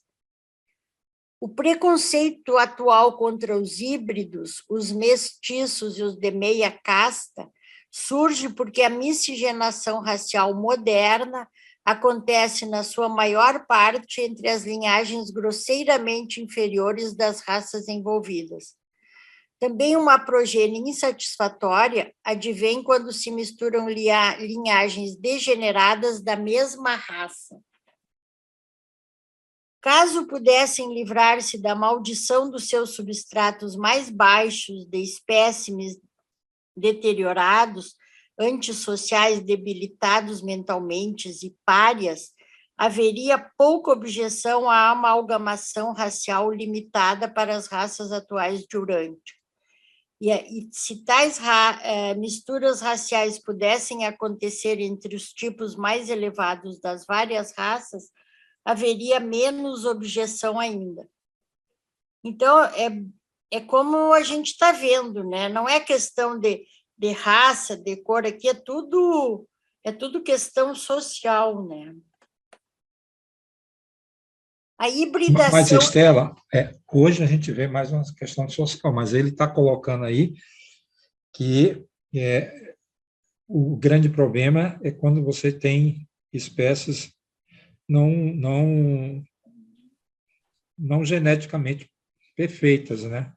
O preconceito atual contra os híbridos, os mestiços e os de meia casta, surge porque a miscigenação racial moderna acontece, na sua maior parte, entre as linhagens grosseiramente inferiores das raças envolvidas. Também uma progênie insatisfatória advém quando se misturam linhagens degeneradas da mesma raça. Caso pudessem livrar-se da maldição dos seus substratos mais baixos de espécimes deteriorados, antissociais, debilitados mentalmente e párias, haveria pouca objeção à amalgamação racial limitada para as raças atuais de Urântia. E se tais misturas raciais pudessem acontecer entre os tipos mais elevados das várias raças, haveria menos objeção ainda. Então, é como a gente está vendo, né? Não é questão de raça, de cor, aqui é tudo questão social, né? A hibridação... Mas, Estela, hoje a gente vê mais uma questão social, mas ele está colocando aí que o grande problema é quando você tem espécies não geneticamente perfeitas, né?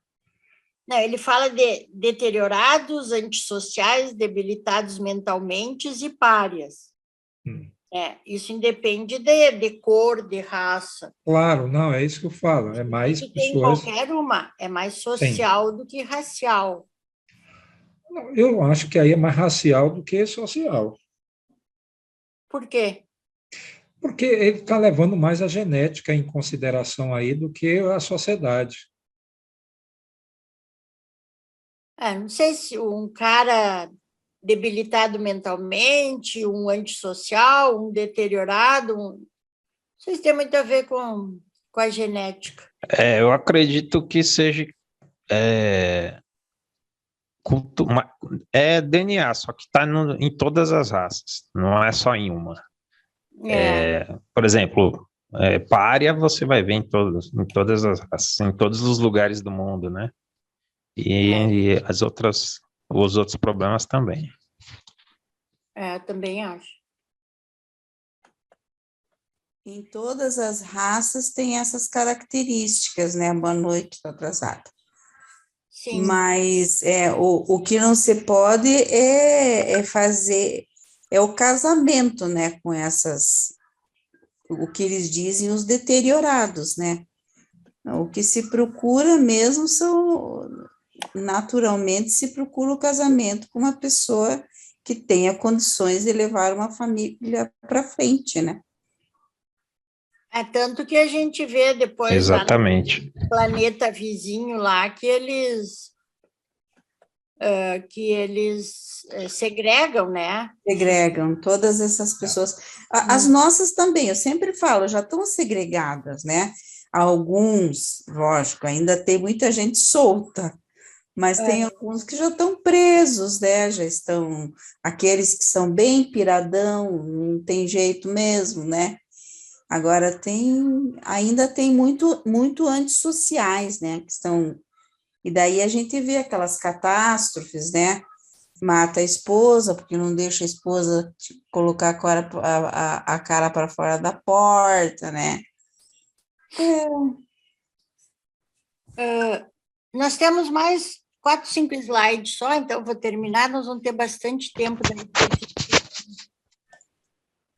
Não, ele fala de deteriorados, antissociais, debilitados mentalmente e párias. Isso independe de cor, de raça. Claro, não, é isso que eu falo. É mais Isso tem pessoas. qualquer uma, é mais Sim. social do que racial. Eu acho que aí é mais racial do que social. Por quê? Porque ele está levando mais a genética em consideração aí do que a sociedade. Não sei se um cara debilitado mentalmente, um antissocial, um deteriorado, não sei se tem muito a ver com a genética. Eu acredito que seja DNA, só que está em todas as raças, não é só em uma. Por exemplo, pária você vai ver em todas as raças, em todos os lugares do mundo, né? E os outros problemas também. Também acho. Em todas as raças tem essas características, né? Boa noite, estou atrasada. Sim. Mas o que não se pode é fazer, o casamento, né? Com essas, o que eles dizem, os deteriorados, né? O que se procura mesmo naturalmente, se procura o casamento com uma pessoa que tenha condições de levar uma família para frente, né? Tanto que a gente vê depois Exatamente. lá no planeta vizinho lá que eles segregam, né? Segregam todas essas pessoas. As nossas também, eu sempre falo, já estão segregadas, né? Alguns, lógico, ainda tem muita gente solta, mas tem alguns que já estão presos, né? Já estão, aqueles que são bem piradão, não tem jeito mesmo, né? Agora ainda tem muito antissociais, né? Que estão, e daí a gente vê aquelas catástrofes, né? Mata a esposa, porque não deixa a esposa colocar a cara para fora da porta, né? Nós temos mais 4, 5 slides só, então vou terminar, nós vamos ter bastante tempo.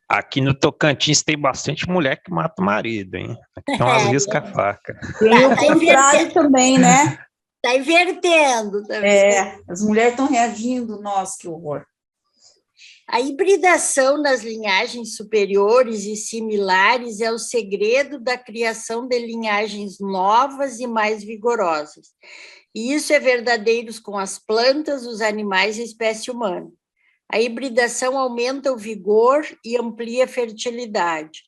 Aqui no Tocantins tem bastante mulher que mata o marido, hein? Aqui tem umas risca-faca. Tem o contrário também, né? Está invertendo também. As mulheres estão reagindo, nossa, que horror. A hibridação nas linhagens superiores e similares é o segredo da criação de linhagens novas e mais vigorosas. E isso é verdadeiro com as plantas, os animais e a espécie humana. A hibridação aumenta o vigor e amplia a fertilidade.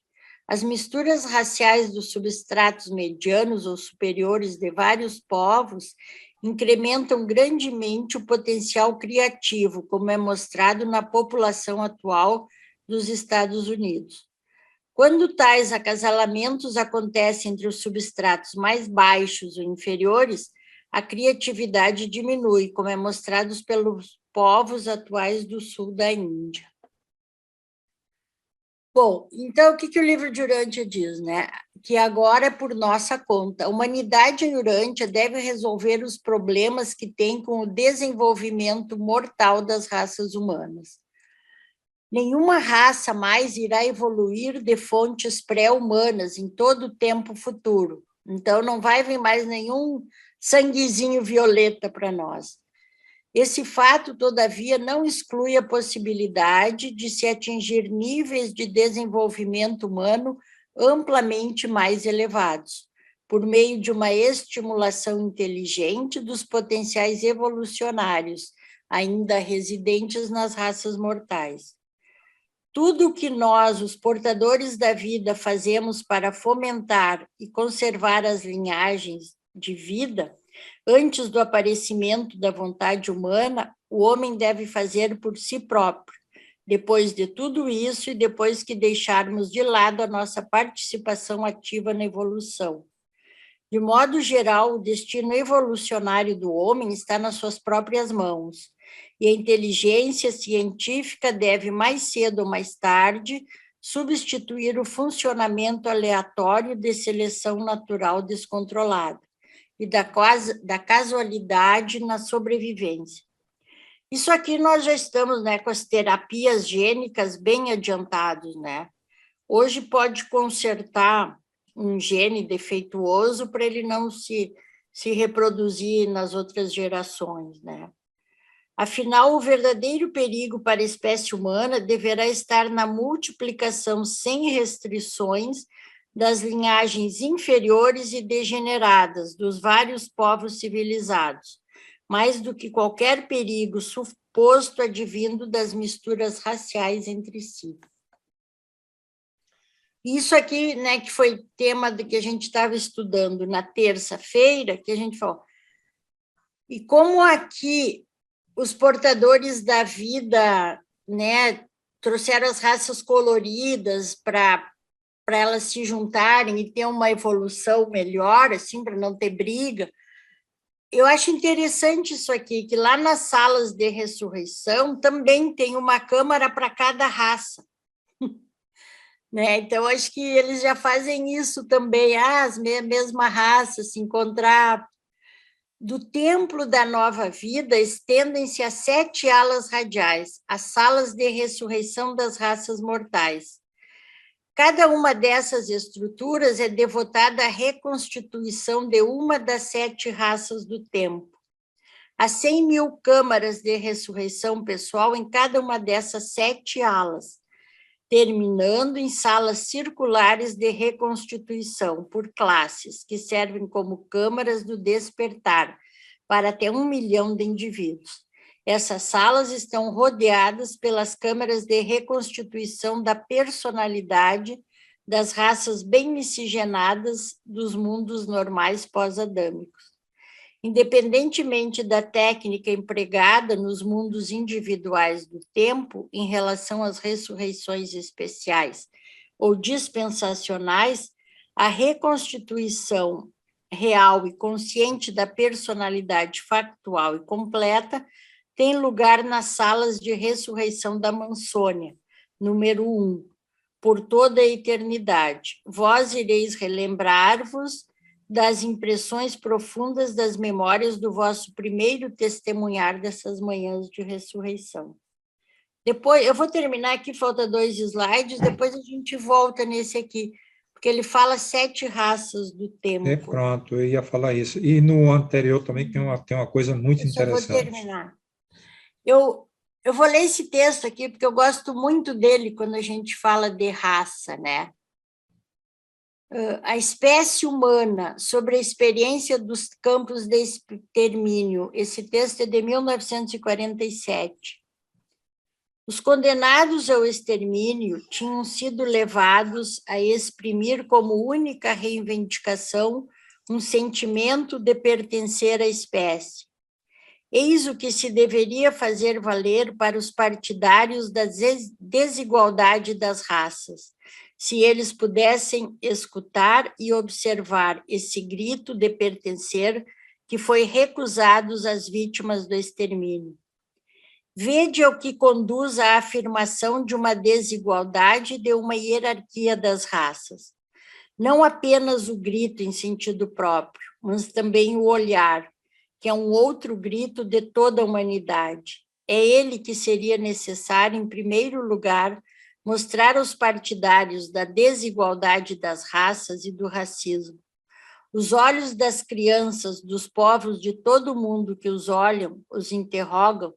As misturas raciais dos substratos medianos ou superiores de vários povos incrementam grandemente o potencial criativo, como é mostrado na população atual dos Estados Unidos. Quando tais acasalamentos acontecem entre os substratos mais baixos ou inferiores, a criatividade diminui, como é mostrado pelos povos atuais do sul da Índia. Bom, então, o que o livro de Urântia diz, né? Que agora é por nossa conta. A humanidade em Urântia deve resolver os problemas que tem com o desenvolvimento mortal das raças humanas. Nenhuma raça mais irá evoluir de fontes pré-humanas em todo o tempo futuro. Então, não vai vir mais nenhum sanguezinho violeta para nós. Esse fato, todavia, não exclui a possibilidade de se atingir níveis de desenvolvimento humano amplamente mais elevados, por meio de uma estimulação inteligente dos potenciais evolucionários, ainda residentes nas raças mortais. Tudo o que nós, os portadores da vida, fazemos para fomentar e conservar as linhagens de vida, antes do aparecimento da vontade humana, o homem deve fazer por si próprio. Depois de tudo isso e depois que deixarmos de lado a nossa participação ativa na evolução. De modo geral, o destino evolucionário do homem está nas suas próprias mãos, e a inteligência científica deve, mais cedo ou mais tarde, substituir o funcionamento aleatório de seleção natural descontrolada, e da casualidade na sobrevivência. Isso aqui nós já estamos, né, com as terapias gênicas bem adiantados, né? Hoje pode consertar um gene defeituoso para ele não se reproduzir nas outras gerações, né? Afinal, o verdadeiro perigo para a espécie humana deverá estar na multiplicação sem restrições das linhagens inferiores e degeneradas dos vários povos civilizados, mais do que qualquer perigo suposto advindo das misturas raciais entre si. Isso aqui, né, que foi tema do que a gente estava estudando na terça-feira, que a gente falou. E como aqui os portadores da vida, né, trouxeram as raças coloridas para elas se juntarem e ter uma evolução melhor, assim, para não ter briga. Eu acho interessante isso aqui, que lá nas salas de ressurreição também tem uma câmara para cada raça. Né? Então, acho que eles já fazem isso também, as mesma raça, se encontrar. Do templo da nova vida estendem-se as 7 alas radiais, as salas de ressurreição das raças mortais. Cada uma dessas estruturas é devotada à reconstituição de uma das 7 raças do templo. Há 100.000 câmaras de ressurreição pessoal em cada uma dessas 7 alas, terminando em salas circulares de reconstituição por classes, que servem como câmaras do despertar para até 1 milhão de indivíduos. Essas salas estão rodeadas pelas câmaras de reconstituição da personalidade das raças bem miscigenadas dos mundos normais pós-adâmicos. Independentemente da técnica empregada nos mundos individuais do tempo em relação às ressurreições especiais ou dispensacionais, a reconstituição real e consciente da personalidade factual e completa tem lugar nas salas de ressurreição da Mansônia, número 1, por toda a eternidade. Vós ireis relembrar-vos das impressões profundas das memórias do vosso primeiro testemunhar dessas manhãs de ressurreição. Depois, eu vou terminar aqui, falta 2 slides, depois a gente volta nesse aqui, porque ele fala 7 raças do tempo. Pronto, eu ia falar isso. E no anterior também tem uma coisa muito interessante. Eu vou terminar. Eu vou ler esse texto aqui, porque eu gosto muito dele quando a gente fala de raça, né? A espécie humana sobre a experiência dos campos de extermínio. Esse texto é de 1947. Os condenados ao extermínio tinham sido levados a exprimir como única reivindicação um sentimento de pertencer à espécie. Eis o que se deveria fazer valer para os partidários da desigualdade das raças, se eles pudessem escutar e observar esse grito de pertencer que foi recusado às vítimas do extermínio. Vede ao que conduz à afirmação de uma desigualdade e de uma hierarquia das raças. Não apenas o grito em sentido próprio, mas também o olhar, que é um outro grito de toda a humanidade. É ele que seria necessário, em primeiro lugar, mostrar aos partidários da desigualdade das raças e do racismo. Os olhos das crianças dos povos de todo o mundo que os olham, os interrogam,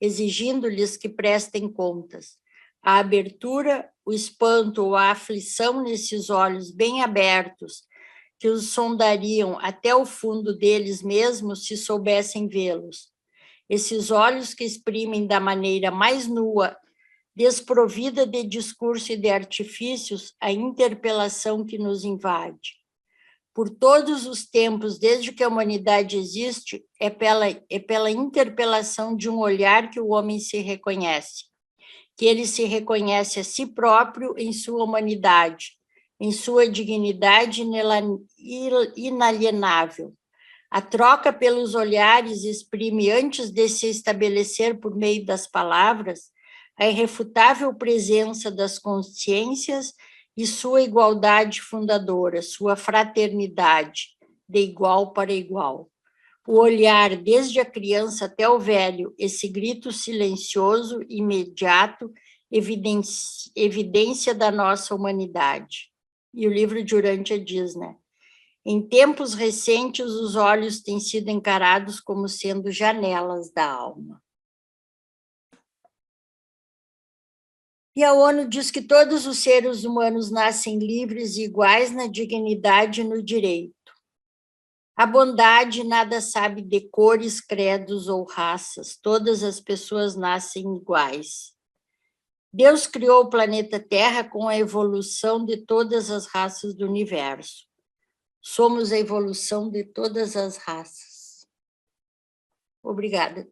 exigindo-lhes que prestem contas. A abertura, o espanto ou a aflição nesses olhos bem abertos, que os sondariam até o fundo deles mesmos se soubessem vê-los. Esses olhos que exprimem da maneira mais nua, desprovida de discurso e de artifícios, a interpelação que nos invade. Por todos os tempos, desde que a humanidade existe, é pela interpelação de um olhar que o homem se reconhece, que ele se reconhece a si próprio em sua humanidade, em sua dignidade inalienável. A troca pelos olhares exprime, antes de se estabelecer por meio das palavras, a irrefutável presença das consciências e sua igualdade fundadora, sua fraternidade, de igual para igual. O olhar, desde a criança até o velho, esse grito silencioso, imediato, evidência da nossa humanidade. E o livro de Urântia diz, né? Em tempos recentes, os olhos têm sido encarados como sendo janelas da alma. E a ONU diz que todos os seres humanos nascem livres e iguais na dignidade e no direito. A bondade nada sabe de cores, credos ou raças. Todas as pessoas nascem iguais. Deus criou o planeta Terra com a evolução de todas as raças do universo. Somos a evolução de todas as raças. Obrigada.